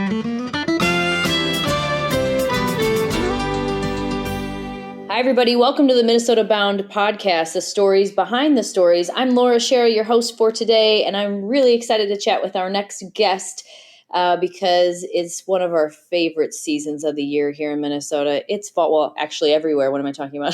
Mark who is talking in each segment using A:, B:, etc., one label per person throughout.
A: Hi, everybody. Welcome to the Minnesota Bound podcast, the stories behind the stories. I'm Laura Schara, your host for today, and I'm really excited to chat with our next guest because it's one of our favorite seasons of the year here in Minnesota. It's fall, well, actually everywhere. What am I talking about?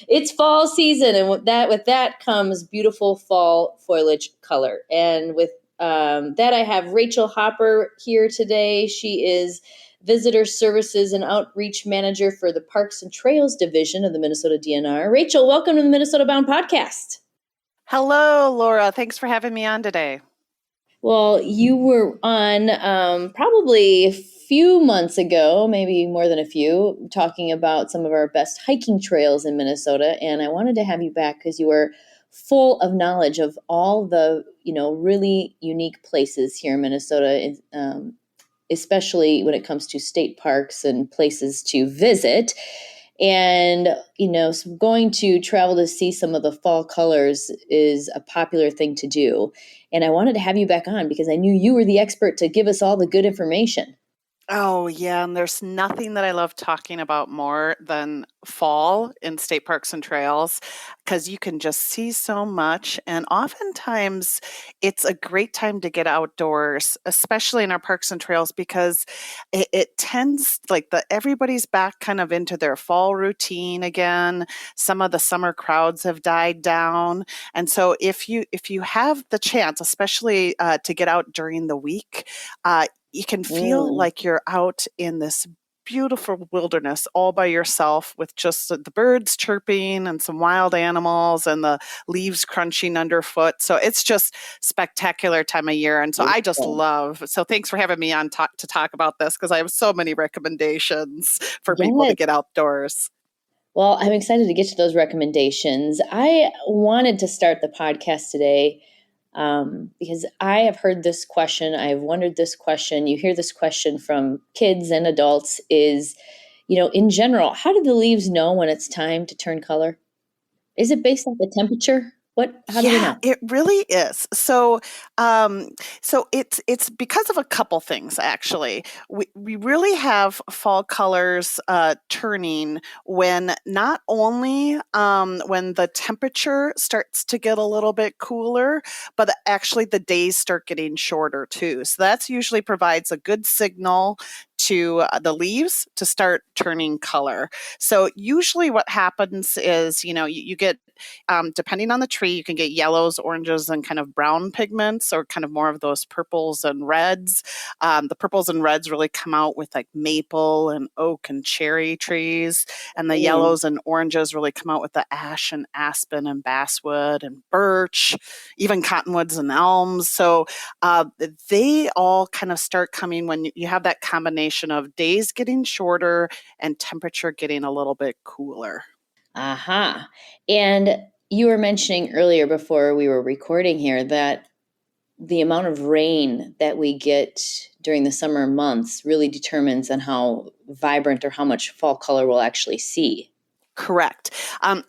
A: It's fall season, and with that comes beautiful fall foliage color. And with that, I have Rachel Hopper here today. She is Visitor Services and Outreach Manager for the Parks and Trails Division of the Minnesota DNR. Rachel, welcome to the Minnesota Bound podcast.
B: Hello, Laura. Thanks for having me on today.
A: Well, you were on probably a few months ago, maybe more than a few, talking about some of our best hiking trails in Minnesota, and I wanted to have you back because you were full of knowledge of all the, really unique places here in Minnesota, especially when it comes to state parks and places to visit. And, so going to travel to see some of the fall colors is a popular thing to do. And I wanted to have you back on because I knew you were the expert to give us all the good information.
B: Oh, yeah. And there's nothing that I love talking about more than fall in state parks and trails because you can just see so much. And oftentimes it's a great time to get outdoors, especially in our parks and trails, because it tends everybody's back kind of into their fall routine again. Some of the summer crowds have died down. And so if you have the chance, especially to get out during the week, you can feel like you're out in this beautiful wilderness all by yourself with just the birds chirping and some wild animals and the leaves crunching underfoot. So it's just spectacular time of year. And so I just love, so thanks for having me on to talk about this because I have so many recommendations for people to get outdoors.
A: Well, I'm excited to get to those recommendations. I wanted to start the podcast today because I have heard this question. I've wondered this question. You hear this question from kids and adults is, in general, how do the leaves know when it's time to turn color? Is it based on the temperature? How do we know?
B: It really is. So it's because of a couple things, actually. We really have fall colors turning when not only when the temperature starts to get a little bit cooler, but actually the days start getting shorter too. So that's usually provides a good signal to the leaves to start turning color. So usually what happens is, you get, depending on the tree, you can get yellows, oranges, and kind of brown pigments, or kind of more of those purples and reds. The purples and reds really come out with like maple and oak and cherry trees, and the yellows and oranges really come out with the ash and aspen and basswood and birch, even cottonwoods and elms. So they all kind of start coming when you have that combination of days getting shorter and temperature getting a little bit cooler.
A: Aha. And you were mentioning earlier before we were recording here that the amount of rain that we get during the summer months really determines on how vibrant or how much fall color we'll actually see.
B: Correct.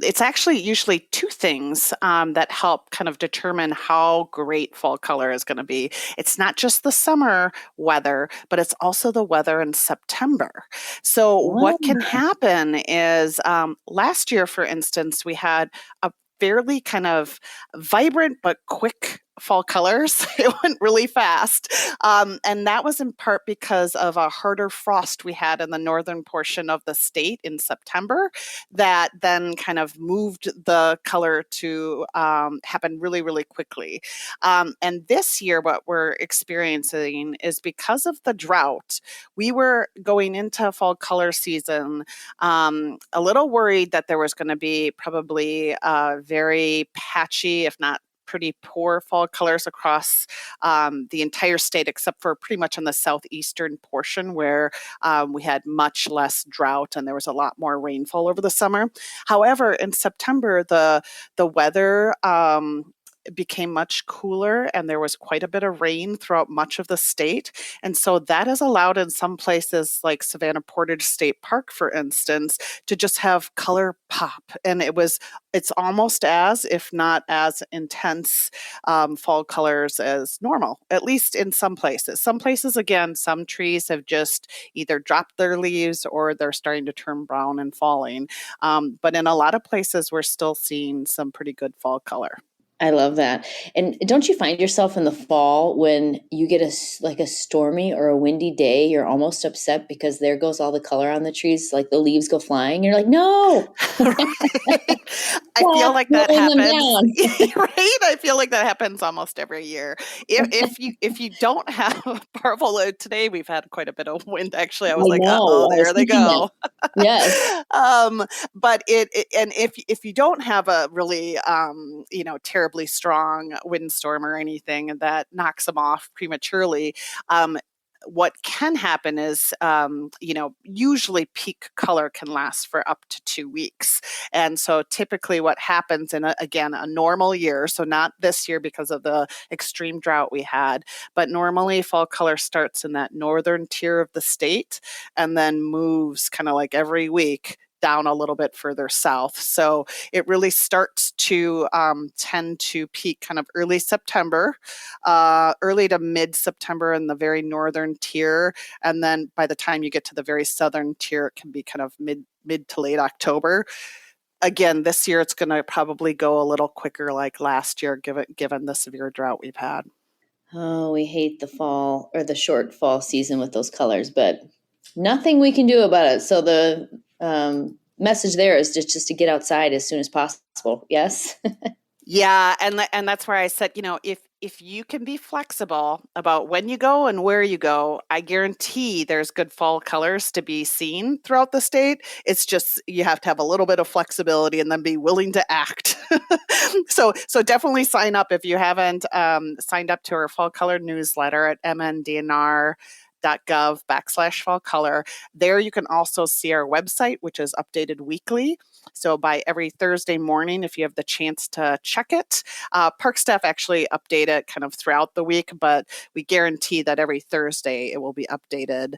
B: It's actually usually two things that help kind of determine how great fall color is going to be. It's not just the summer weather, but it's also the weather in September. So what can happen is last year, for instance, we had a fairly kind of vibrant but quick fall colors. It went really fast. And that was in part because of a harder frost we had in the northern portion of the state in September that then kind of moved the color to happen really, really quickly. And this year, what we're experiencing is because of the drought, we were going into fall color season a little worried that there was going to be probably very patchy, if not pretty poor fall colors across the entire state, except for pretty much on the southeastern portion where we had much less drought and there was a lot more rainfall over the summer. However, in September, the weather it became much cooler and there was quite a bit of rain throughout much of the state. And so that has allowed in some places like Savannah Portage State Park, for instance, to just have color pop. And it's almost as, if not as intense, fall colors as normal, at least in some places. Some places, again, some trees have just either dropped their leaves or they're starting to turn brown and falling. But in a lot of places, we're still seeing some pretty good fall color.
A: I love that. And don't you find yourself in the fall when you get like a stormy or a windy day, you're almost upset because there goes all the color on the trees, like the leaves go flying. You're like, no,
B: I feel
A: stop
B: like that
A: blowing them
B: happens,
A: down.
B: right? I feel like that happens almost every year. If you don't have purple, today we've had quite a bit of wind. Actually, I was
A: I
B: like,
A: know.
B: oh,
A: I was
B: there they
A: thinking that.
B: go.
A: Yes.
B: But and if you don't have a really terribly strong windstorm or anything that knocks them off prematurely, what can happen is, usually peak color can last for up to 2 weeks. And so typically what happens in, again, a normal year, so not this year because of the extreme drought we had, but normally fall color starts in that northern tier of the state and then moves kind of like every week down a little bit further south. So it really starts to tend to peak kind of early September, early to mid-September in the very northern tier. And then by the time you get to the very southern tier, it can be kind of mid to late October. Again, this year it's going to probably go a little quicker like last year, given the severe drought we've had.
A: Oh, we hate the fall or the short fall season with those colors, but nothing we can do about it. So the message there is just to get outside as soon as possible. Yes.
B: Yeah, and that's where I said, if you can be flexible about when you go and where you go, I guarantee there's good fall colors to be seen throughout the state. It's just you have to have a little bit of flexibility and then be willing to act. So definitely sign up if you haven't signed up to our fall color newsletter at mndnr.gov/fall color. There you can also see our website, which is updated weekly. So by every Thursday morning, if you have the chance to check it, park staff actually update it kind of throughout the week, but we guarantee that every Thursday it will be updated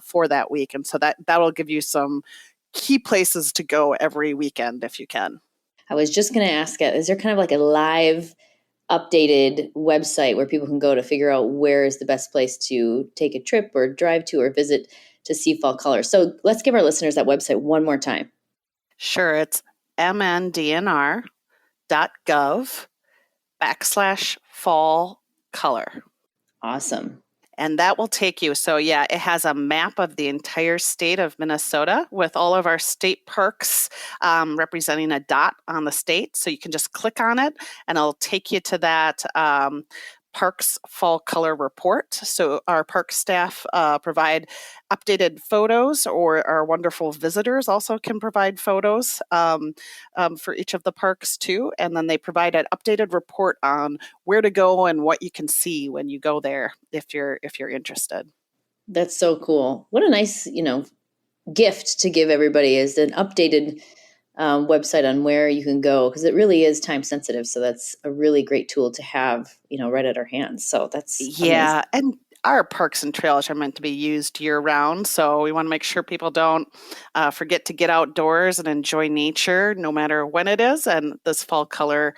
B: for that week. And so that'll give you some key places to go every weekend if you can.
A: I was just going to ask, is there kind of like a live updated website where people can go to figure out where is the best place to take a trip or drive to or visit to see fall colors? So let's give our listeners that website one more time.
B: Sure. It's mndnr.gov/fall color.
A: Awesome.
B: And that will take you. So yeah, it has a map of the entire state of Minnesota with all of our state parks representing a dot on the state. So you can just click on it and it'll take you to that parks fall color report. So our park staff provide updated photos, or our wonderful visitors also can provide photos for each of the parks too. And then they provide an updated report on where to go and what you can see when you go there if you're interested.
A: That's so cool. What a nice, gift to give everybody is an updated website on where you can go, because it really is time sensitive. So that's a really great tool to have, right at our hands. So that's
B: Yeah,
A: amazing.
B: and our parks and trails are meant to be used year round. So we want to make sure people don't forget to get outdoors and enjoy nature no matter when it is. And this fall color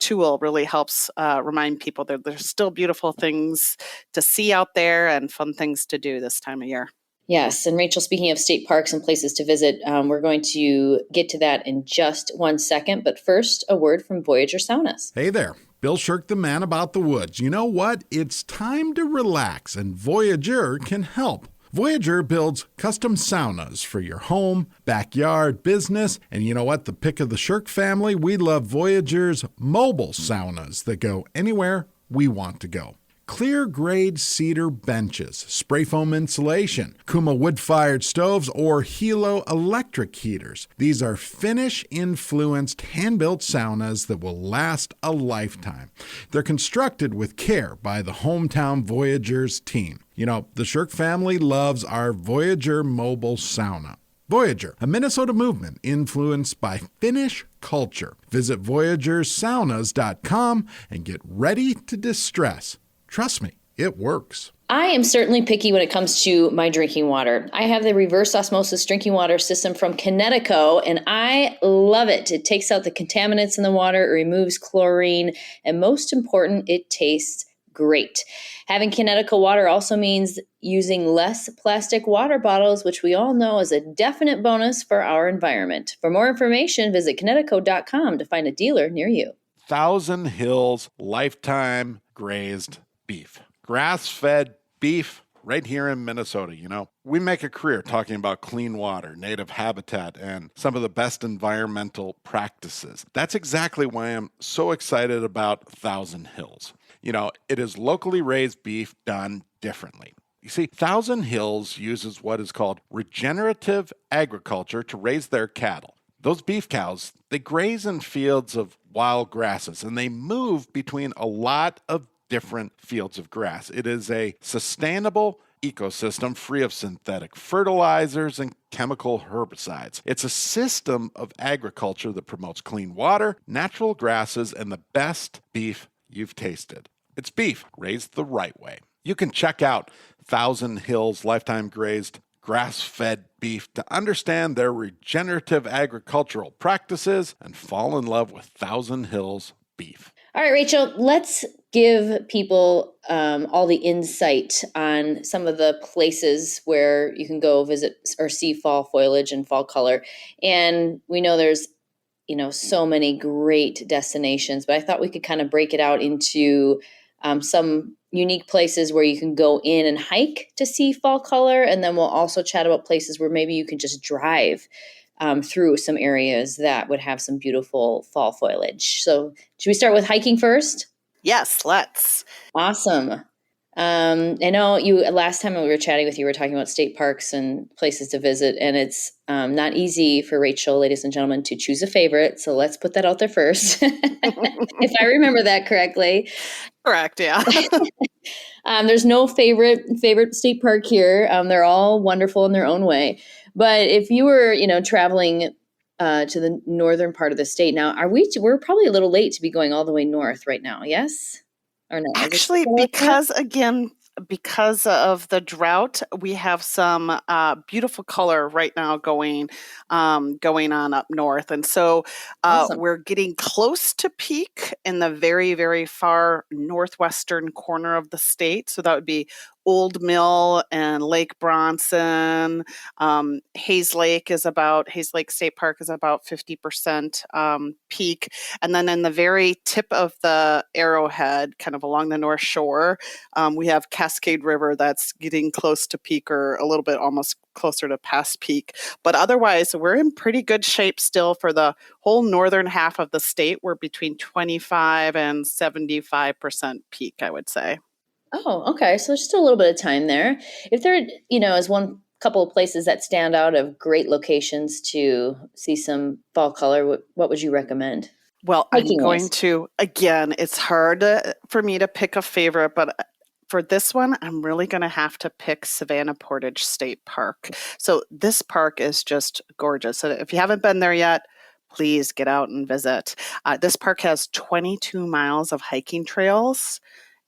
B: tool really helps remind people that there's still beautiful things to see out there and fun things to do this time of year.
A: Yes. And Rachel, speaking of state parks and places to visit, we're going to get to that in just 1 second. But first, a word from Voyager Saunas.
C: Hey there. Bill Shirk, the man about the woods. You know what? It's time to relax, and Voyager can help. Voyager builds custom saunas for your home, backyard, business, and you know what? The pick of the Shirk family, we love Voyager's mobile saunas that go anywhere we want to go. Clear grade cedar benches, spray foam insulation, Kuma wood-fired stoves, or Hilo electric heaters. These are Finnish-influenced hand-built saunas that will last a lifetime. They're constructed with care by the hometown Voyagers team. You know, the Shirk family loves our Voyager mobile sauna. Voyager, a Minnesota movement influenced by Finnish culture. Visit VoyagerSaunas.com and get ready to distress. Trust me, it works.
A: I am certainly picky when it comes to my drinking water. I have the reverse osmosis drinking water system from Connecticut, and I love it. It takes out the contaminants in the water, it removes chlorine, and most important, it tastes great. Having Connecticut water also means using less plastic water bottles, which we all know is a definite bonus for our environment. For more information, visit Connecticut.com to find a dealer near you.
C: Thousand Hills Lifetime Grazed Beef. Grass-fed beef right here in Minnesota. You know, we make a career talking about clean water, native habitat, and some of the best environmental practices. That's exactly why I'm so excited about Thousand Hills. You know, it is locally raised beef done differently. You see, Thousand Hills uses what is called regenerative agriculture to raise their cattle. Those beef cows, they graze in fields of wild grasses, and they move between a lot of different fields of grass. It is a sustainable ecosystem free of synthetic fertilizers and chemical herbicides. It's a system of agriculture that promotes clean water, natural grasses, and the best beef you've tasted. It's beef raised the right way. You can check out Thousand Hills Lifetime Grazed grass-fed beef to understand their regenerative agricultural practices and fall in love with Thousand Hills beef.
A: All right, Rachel, let's give people all the insight on some of the places where you can go visit or see fall foliage and fall color. And we know there's, so many great destinations, but I thought we could kind of break it out into some unique places where you can go in and hike to see fall color. And then we'll also chat about places where maybe you can just drive through some areas that would have some beautiful fall foliage. So should we start with hiking first?
B: Yes, let's.
A: Awesome. I know last time we were chatting with you, we were talking about state parks and places to visit, and it's not easy for Rachel, ladies and gentlemen, to choose a favorite. So let's put that out there first. If I remember that correctly.
B: Correct, yeah.
A: There's no favorite state park here. They're all wonderful in their own way. But if you were, traveling to the northern part of the state now, we're probably a little late to be going all the way north right now. Yes or no?
B: Actually, because of the drought, we have some beautiful color right now going on up north, and so
A: Awesome.
B: we're getting close to peak in the very, very far northwestern corner of the state. So that would be Old Mill and Lake Bronson. Hayes Lake State Park is about 50% peak. And then in the very tip of the arrowhead, kind of along the north shore, we have Cascade River that's getting close to peak, or a little bit almost closer to past peak. But otherwise, we're in pretty good shape still for the whole northern half of the state. We're between 25 and 75% peak, I would say.
A: Oh, okay. So there's still a little bit of time there. If there, is one couple of places that stand out of great locations to see some fall color, what would you recommend?
B: Well, I'm going to, again, it's hard for me to pick a favorite, but for this one, I'm really going to have to pick Savannah Portage State Park. So this park is just gorgeous. So if you haven't been there yet, please get out and visit. This park has 22 miles of hiking trails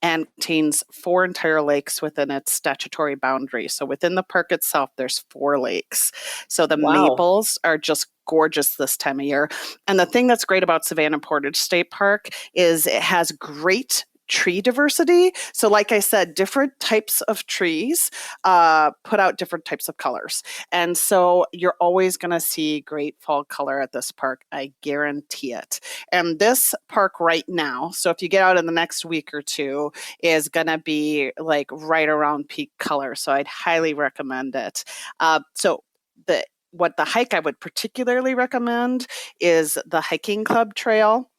B: and contains 4 entire lakes within its statutory boundary. So within the park itself, there's 4 lakes. So the maples are just gorgeous this time of year. And the thing that's great about Savannah Portage State Park is it has great tree diversity. So like I said, different types of trees put out different types of colors. And so you're always going to see great fall color at this park. I guarantee it. And this park right now, so if you get out in the next week or two, is going to be like right around peak color. So I'd highly recommend it. What the hike I would particularly recommend is the hiking club trail.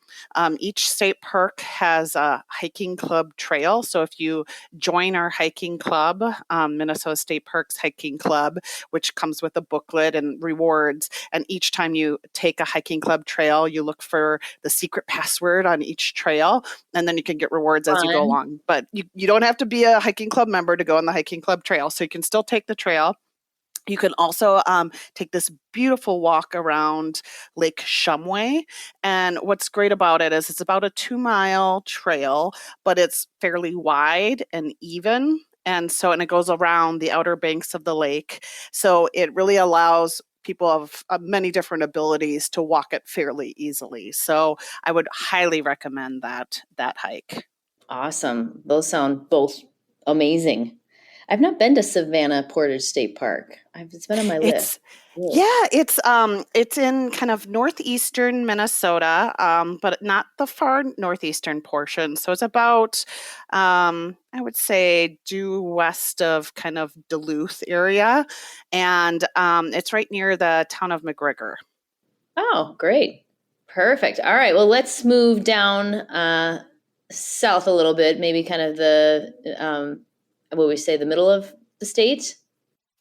B: Each state park has a hiking club trail. So if you join our hiking club, Minnesota State Parks Hiking Club, which comes with a booklet and rewards, and each time you take a hiking club trail, you look for the secret password on each trail, and then you can get rewards as you go along. But you don't have to be a hiking club member to go on the hiking club trail. So you can still take the trail. You can also take this beautiful walk around Lake Shumway. And what's great about it is it's about a 2-mile trail, but it's fairly wide and even. And it goes around the outer banks of the lake. So it really allows people of many different abilities to walk it fairly easily. So I would highly recommend that hike.
A: Awesome. Those sound both amazing. I've not been to Savannah Portage State Park. It's been on my list.
B: It's
A: Cool.
B: Yeah, it's in kind of northeastern Minnesota, but not the far northeastern portion. So it's about I would say due west of kind of Duluth area, and it's right near the town of McGregor.
A: Oh, great. Perfect. All right. Well, let's move down south a little bit, maybe kind of what we say, the middle of the state.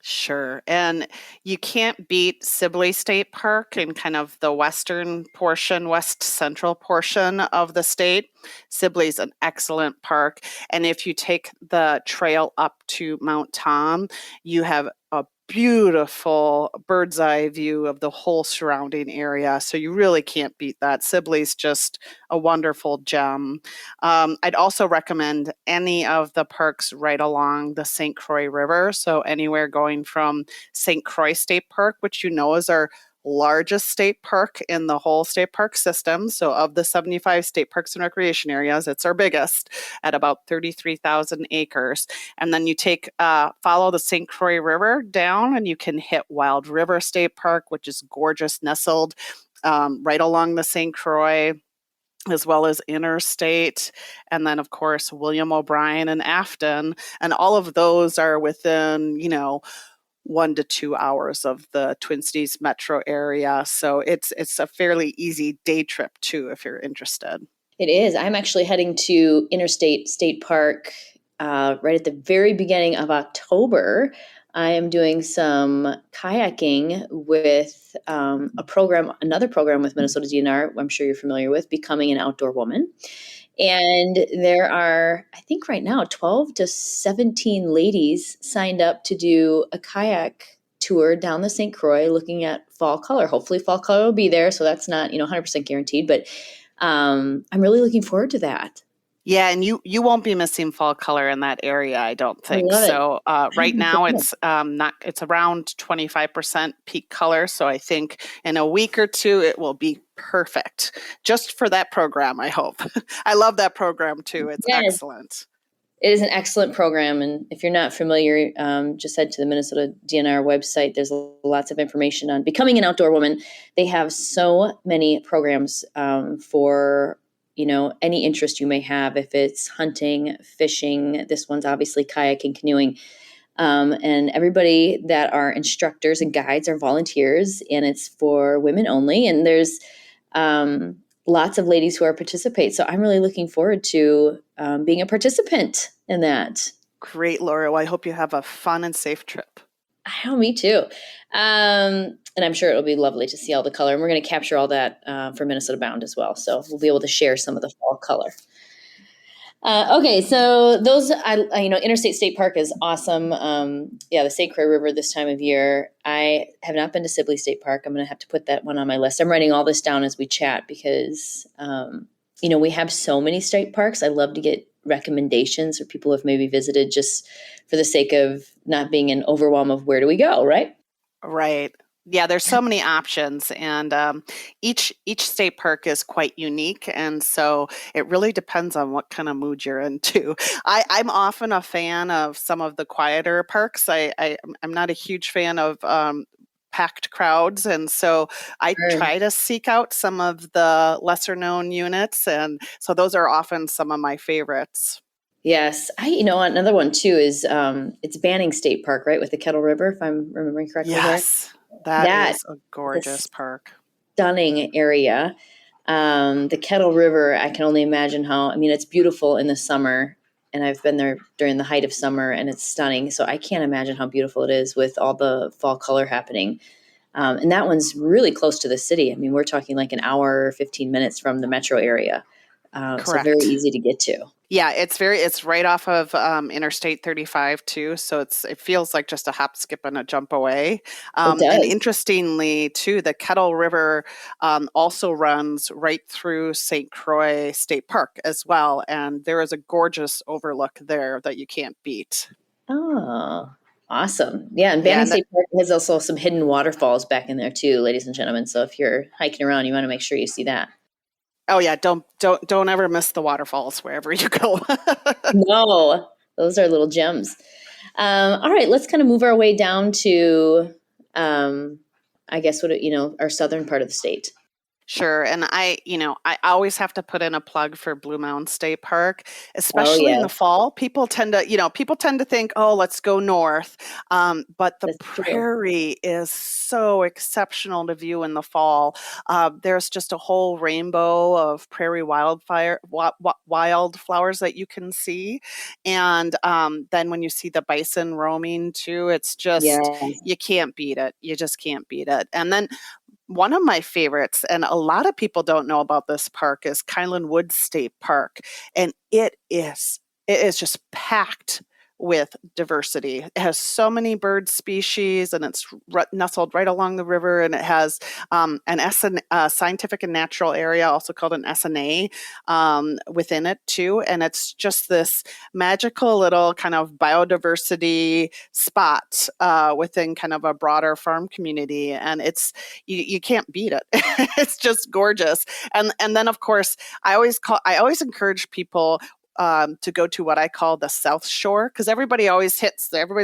B: Sure. And you can't beat Sibley State Park in kind of the western portion, west central portion of the state. Sibley's an excellent park. And if you take the trail up to Mount Tom, you have a beautiful bird's eye view of the whole surrounding area. So you really can't beat that. Sibley's just a wonderful gem. I'd also recommend any of the parks right along the St. Croix River. So anywhere going from St. Croix State Park, which you know is our largest state park in the whole state park system. So of the 75 state parks and recreation areas, it's our biggest at about 33,000 acres. And then you follow the St. Croix River down and you can hit Wild River State Park, which is gorgeous, nestled right along the St. Croix, as well as Interstate, and then of course William O'Brien and Afton, and all of those are within 1 to 2 hours of the Twin Cities metro area. So it's a fairly easy day trip too, if you're interested.
A: It is. I'm actually heading to Interstate State Park right at the very beginning of October. I am doing some kayaking with another program with Minnesota DNR, I'm sure you're familiar with, Becoming an Outdoor Woman. And there are, I think right now, 12 to 17 ladies signed up to do a kayak tour down the St. Croix looking at fall color. Hopefully fall color will be there, so that's not 100% guaranteed, but I'm really looking forward to that.
B: Yeah, and you won't be missing fall color in that area, I don't
A: I
B: think.
A: love it.
B: So right now it's around 25% peak color. So I think in a week or two it will be perfect just for that program, I hope. I love that program too. It's
A: Yes.
B: excellent.
A: It is an excellent program, and if you're not familiar, just head to the Minnesota DNR website. There's lots of information on Becoming an Outdoor Woman. They have so many programs for any interest you may have. If it's hunting, fishing, this one's obviously kayaking, canoeing, and everybody that are instructors and guides are volunteers, and it's for women only. And there's lots of ladies who are participate. So I'm really looking forward to being a participant in that.
B: Great, Laura. Well, I hope you have a fun and safe trip.
A: Oh, me too. And I'm sure it'll be lovely to see all the color. And we're going to capture all that for Minnesota Bound as well. So we'll be able to share some of the fall color. Okay, so those, Interstate State Park is awesome. The St. Croix River this time of year. I have not been to Sibley State Park. I'm going to have to put that one on my list. I'm writing all this down as we chat because, we have so many state parks. I love to get recommendations for people who have maybe visited just for the sake of not being an overwhelm of where do we go, right?
B: Right. Yeah, there's so many options, and each state park is quite unique, and so it really depends on what kind of mood you're into. I'm often a fan of some of the quieter parks. I'm not a huge fan of packed crowds, and so I try to seek out some of the lesser known units, and so those are often some of my favorites.
A: Yes. Another one too is it's Banning State Park, right? With the Kettle River, if I'm remembering correctly.
B: Yes, that is a gorgeous park.
A: Stunning area. The Kettle River, I can only imagine it's beautiful in the summer, and I've been there during the height of summer, and it's stunning. So I can't imagine how beautiful it is with all the fall color happening. And that one's really close to the city. We're talking like an hour or 15 minutes from the metro area. So very
B: Correct.
A: easy to get to.
B: Yeah, it's right off of Interstate 35 too, so it feels like just a hop, skip, and a jump away.
A: It
B: And
A: does.
B: interestingly, too, the Kettle River also runs right through St. Croix State Park as well, and there is a gorgeous overlook there that you can't beat.
A: Oh, awesome. Yeah, and
B: Yeah,
A: Banning
B: and that,
A: State Park has also some hidden waterfalls back in there too, ladies and gentlemen. So if you're hiking around, you want to make sure you see that.
B: oh yeah, don't ever miss the waterfalls wherever you go.
A: No, those are little gems. All right, let's kind of move our way down to, I guess, our southern part of the state.
B: Sure. And I always have to put in a plug for Blue Mountain State Park,
A: Oh,
B: especially in the
A: yes,
B: fall. People tend to think, oh, let's go north. But the
A: that's true.
B: prairie is so exceptional to view in the fall. There's just a whole rainbow of prairie wildflowers that you can see. And then when you see the bison roaming too, it's just,
A: Yeah.
B: you can't beat it. You just can't beat it. And then one of my favorites, and a lot of people don't know about this park, is Kylan Woods State Park. And it is just packed with diversity. It has so many bird species, and it's nestled right along the river. And it has an scientific and natural area, also called an SNA, within it too. And it's just this magical little kind of biodiversity spot within kind of a broader farm community. And you can't beat it. It's just gorgeous. And then of course I always encourage people to go to what I call the South Shore, because everybody's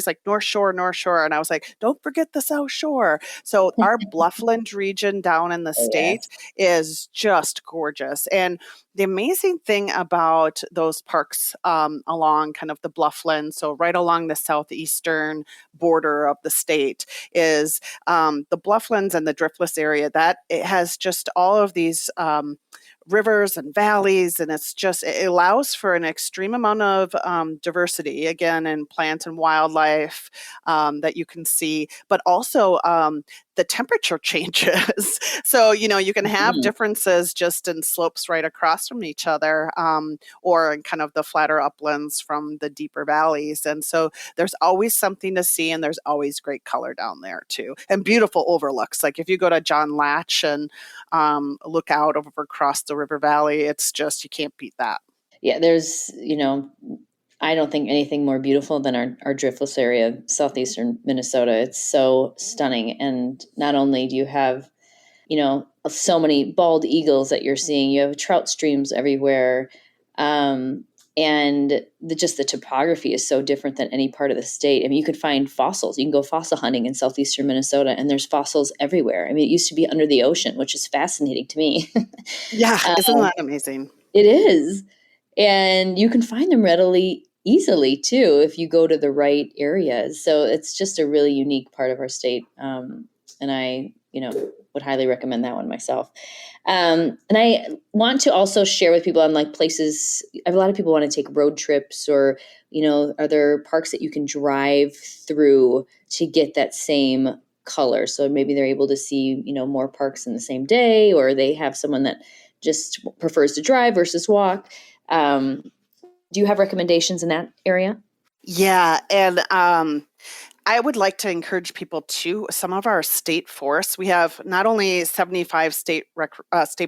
B: like North Shore, North Shore. And I was like, don't forget the South Shore. So our Bluffland region down in the
A: Oh,
B: state
A: yes.
B: is just gorgeous. And the amazing thing about those parks along kind of the Bluffland, so right along the southeastern border of the state, is the Blufflands and the Driftless area, that it has just all of these rivers and valleys, and it allows for an extreme amount of diversity, again, in plant and wildlife that you can see, but also the temperature changes. So, you can have
A: Mhm.
B: differences just in slopes right across from each other, or in kind of the flatter uplands from the deeper valleys. And so there's always something to see, and there's always great color down there too, and beautiful overlooks. Like if you go to John Latch and look out over across the river valley, it's just, you can't beat that.
A: Yeah, I don't think anything more beautiful than our driftless area, southeastern Minnesota. It's so stunning. And not only do you have, so many bald eagles that you're seeing, you have trout streams everywhere. And just the topography is so different than any part of the state. I mean, you could find fossils. You can go fossil hunting in southeastern Minnesota, and there's fossils everywhere. I mean, it used to be under the ocean, which is fascinating to me.
B: Yeah, isn't
A: Um,
B: that amazing?
A: it is. And you can find them readily, easily too, if you go to the right areas. So it's just a really unique part of our state. And I, would highly recommend that one myself. And I want to also share with people on like places. A lot of people want to take road trips, or, are there parks that you can drive through to get that same color? So maybe they're able to see, more parks in the same day, or they have someone that just prefers to drive versus walk. Um, do you have recommendations in that area?
B: Yeah, and I would like to encourage people to some of our state forests. We have not only 75 state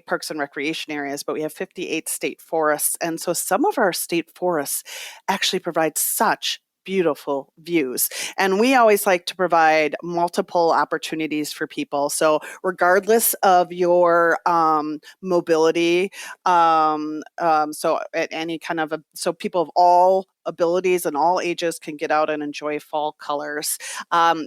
B: parks and recreation areas, but we have 58 state forests. And so some of our state forests actually provide such beautiful views. And we always like to provide multiple opportunities for people. So regardless of your mobility, so at any kind of so people of all abilities and all ages can get out and enjoy fall colors.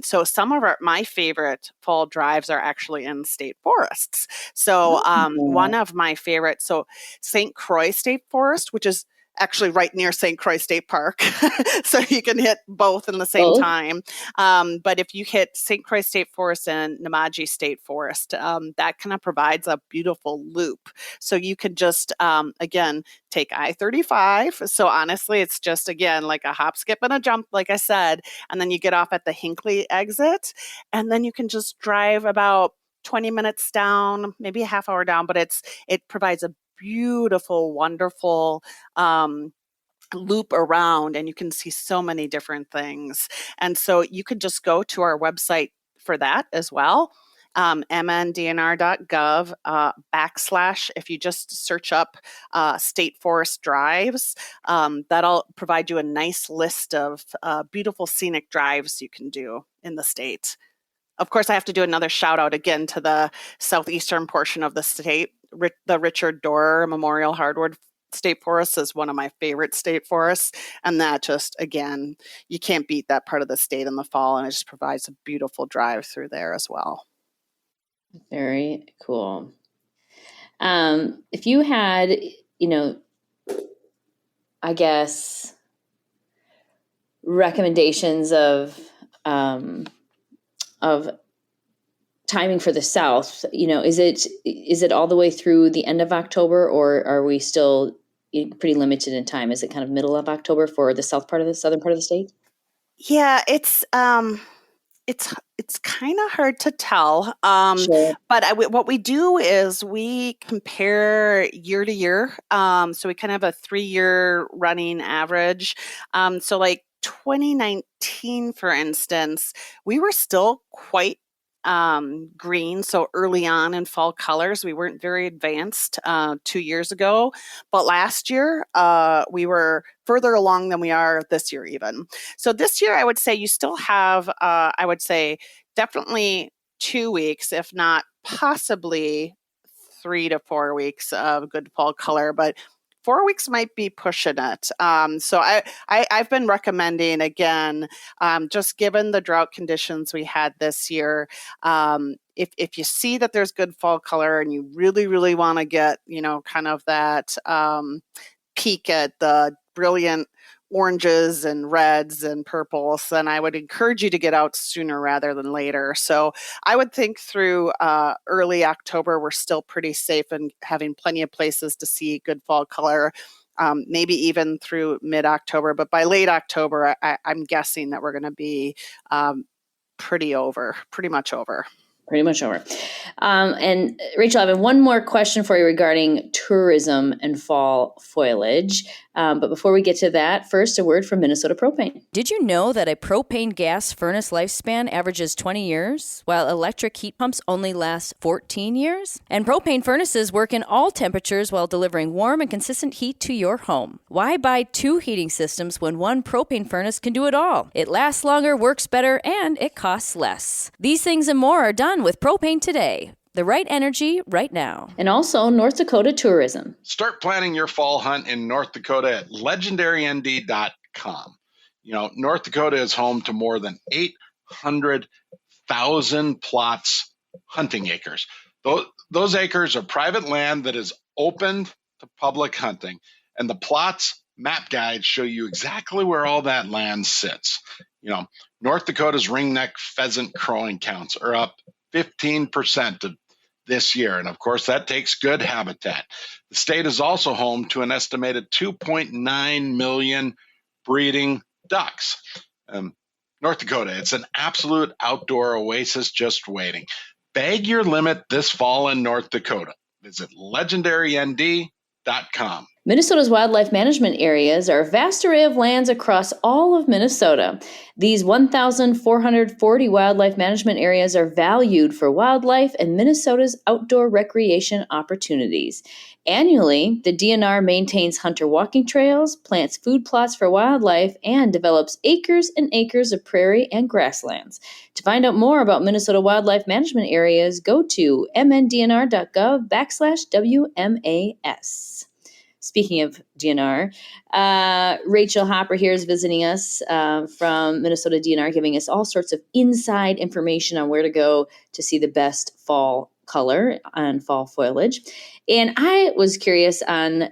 B: So some of my favorite fall drives are actually in state forests. So one
A: Oh,
B: of my favorites, so St. Croix State Forest, which is actually right near St. Croix State Park. So you can hit both in the same
A: both?
B: time. But if you hit St. Croix State Forest and Namaji State Forest, that kind of provides a beautiful loop. So you can just, again, take I-35. So honestly, it's just, again, like a hop, skip, and a jump, like I said. And then you get off at the Hinckley exit. And then you can just drive about 20 minutes down, maybe a half hour down, but it provides a beautiful, wonderful loop around, and you can see so many different things. And so you could just go to our website for that as well. mndnr.gov / if you just search up state forest drives, that'll provide you a nice list of beautiful scenic drives you can do in the state. Of course, I have to do another shout out again to the southeastern portion of the state. The Richard Dorer Memorial Hardwood State Forest is one of my favorite state forests. And that just, again, you can't beat that part of the state in the fall. And it just provides a beautiful drive through there as well.
A: Very cool. If you had, I guess, recommendations of timing for the South, is it all the way through the end of October, or are we still pretty limited in time? Is it kind of middle of October for the southern part of the state?
B: Yeah, it's kind of hard to tell.
A: Sure.
B: But what we do is we compare year to year. So we kind of have a 3-year running average. So like 2019, for instance, we were still quite green. So early on in fall colors, we weren't very advanced 2 years ago. But last year, we were further along than we are this year even. So this year, I would say you still have, definitely 2 weeks, if not possibly 3 to 4 weeks of good fall color, but 4 weeks might be pushing it. So I've been recommending, again, just given the drought conditions we had this year, if you see that there's good fall color and you really, really want to get, kind of that peek at the brilliant oranges and reds and purples, then I would encourage you to get out sooner rather than later. So I would think through early October, we're still pretty safe and having plenty of places to see good fall color, maybe even through mid-October. But by late October, I'm guessing that we're going to be pretty much over.
A: Pretty much over. And Rachel, I have one more question for you regarding tourism and fall foliage. But before we get to that, first, a word from Minnesota Propane.
D: Did you know that a propane gas furnace lifespan averages 20 years, while electric heat pumps only last 14 years? And propane furnaces work in all temperatures while delivering warm and consistent heat to your home. Why buy 2 heating systems when one propane furnace can do it all? It lasts longer, works better, and it costs less. These things and more are done with propane today. The right energy right now.
A: And also North Dakota tourism.
C: Start planning your fall hunt in North Dakota at legendarynd.com. North Dakota is home to more than 800,000 plots, hunting acres. Those acres are private land that is open to public hunting, and the plots map guides show you exactly where all that land sits. North Dakota's ringneck pheasant crowing counts are up 15% this year. And of course, that takes good habitat. The state is also home to an estimated 2.9 million breeding ducks. North Dakota, it's an absolute outdoor oasis just waiting. Bag your limit this fall in North Dakota. Visit legendarynd.com.
A: Minnesota's wildlife management areas are a vast array of lands across all of Minnesota. These 1,440 wildlife management areas are valued for wildlife and Minnesota's outdoor recreation opportunities. Annually, the DNR maintains hunter walking trails, plants food plots for wildlife, and develops acres and acres of prairie and grasslands. To find out more about Minnesota wildlife management areas, go to mndnr.gov/WMAS. Speaking of DNR, Rachel Hopper here is visiting us from Minnesota DNR, giving us all sorts of inside information on where to go to see the best fall color and fall foliage. And I was curious on,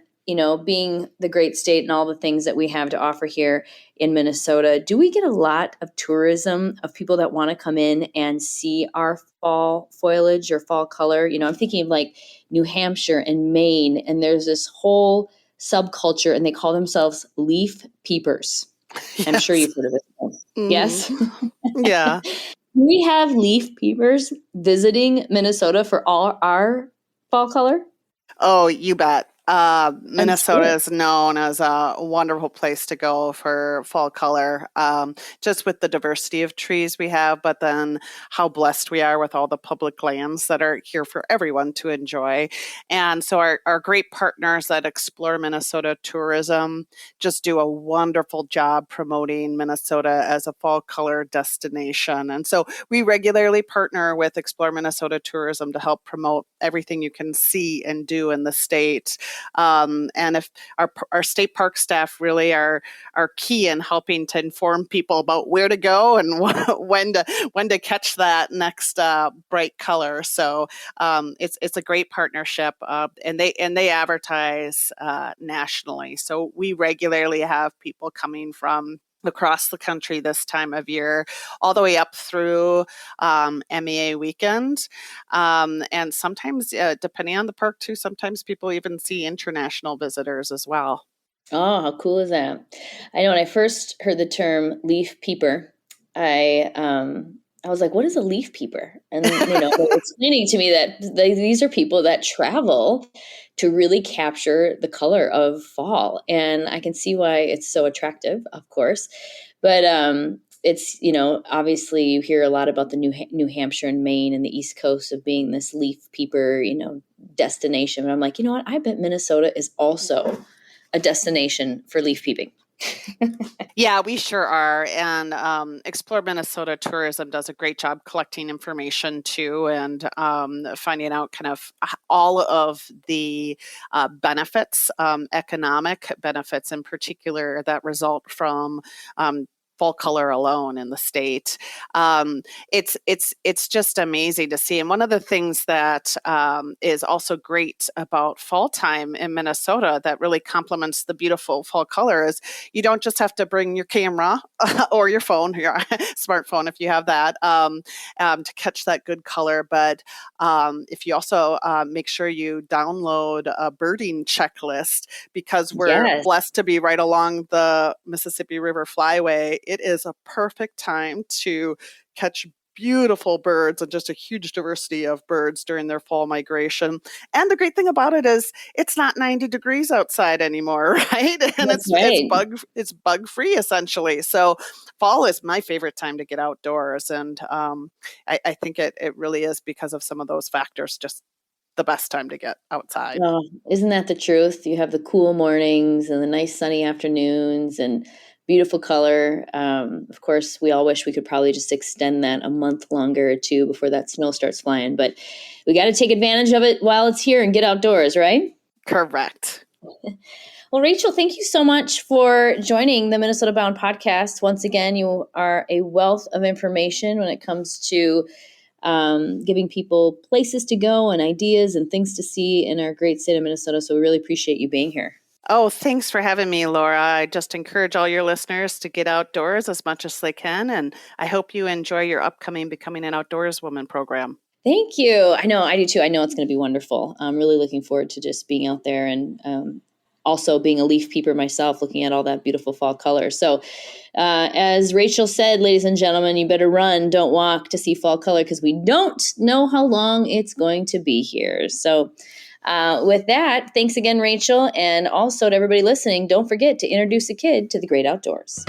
A: being the great state and all the things that we have to offer here in Minnesota, do we get a lot of tourism of people that want to come in and see our fall foliage or fall color? I'm thinking of like New Hampshire and Maine, and there's this whole subculture, and they call themselves leaf peepers. Yes. I'm sure you've heard of it. Mm-hmm. Yes?
B: Yeah.
A: We have leaf peepers visiting Minnesota for all our fall color?
B: Oh, you bet. Minnesota is known as a wonderful place to go for fall color, just with the diversity of trees we have, but then how blessed we are with all the public lands that are here for everyone to enjoy. And so our great partners at Explore Minnesota Tourism just do a wonderful job promoting Minnesota as a fall color destination. And so we regularly partner with Explore Minnesota Tourism to help promote everything you can see and do in the state. And if our state park staff really are key in helping to inform people about where to go and when to catch that next bright color. So it's a great partnership, and they advertise nationally. So we regularly have people coming from across the country this time of year, all the way up through MEA weekend. And sometimes, depending on the park too, sometimes people even see international visitors as well.
A: Oh, how cool is that? I know when I first heard the term leaf peeper, I was like, what is a leaf peeper? And, they were explaining to me that these are people that travel to really capture the color of fall. And I can see why it's so attractive, of course. But it's, obviously you hear a lot about the New Hampshire and Maine and the East Coast of being this leaf peeper, destination. But I'm like, you know what? I bet Minnesota is also a destination for leaf peeping.
B: Yeah, we sure are. And Explore Minnesota Tourism does a great job collecting information too, and finding out kind of all of the benefits, economic benefits in particular, that result from fall color alone in the state. It's just amazing to see. And one of the things that is also great about fall time in Minnesota that really complements the beautiful fall color is you don't just have to bring your camera or your phone, your smartphone if you have that, to catch that good color. But if you also make sure you download a birding checklist, because we're blessed to be right along the Mississippi River Flyway, it is a perfect time to catch beautiful birds and just a huge diversity of birds during their fall migration. And the great thing about it is it's not 90 degrees outside anymore, right? And it's bug free essentially. So fall is my favorite time to get outdoors. And I think it really is, because of some of those factors, just the best time to get outside.
A: Oh, isn't that the truth? You have the cool mornings and the nice sunny afternoons and beautiful color. Of course, we all wish we could probably just extend that a month longer or two before that snow starts flying. But we got to take advantage of it while it's here and get outdoors, right?
B: Correct.
A: Well, Rachel, thank you so much for joining the Minnesota Bound podcast. Once again, you are a wealth of information when it comes to giving people places to go and ideas and things to see in our great state of Minnesota. So we really appreciate you being here.
B: Oh, thanks for having me, Laura. I just encourage all your listeners to get outdoors as much as they can. And I hope you enjoy your upcoming Becoming an Outdoors Woman program.
A: Thank you. I know, I do too. I know it's going to be wonderful. I'm really looking forward to just being out there and also being a leaf peeper myself, looking at all that beautiful fall color. So as Rachel said, ladies and gentlemen, you better run, don't walk to see fall color, because we don't know how long it's going to be here. So with that, thanks again, Rachel. And also to everybody listening, don't forget to introduce a kid to the great outdoors.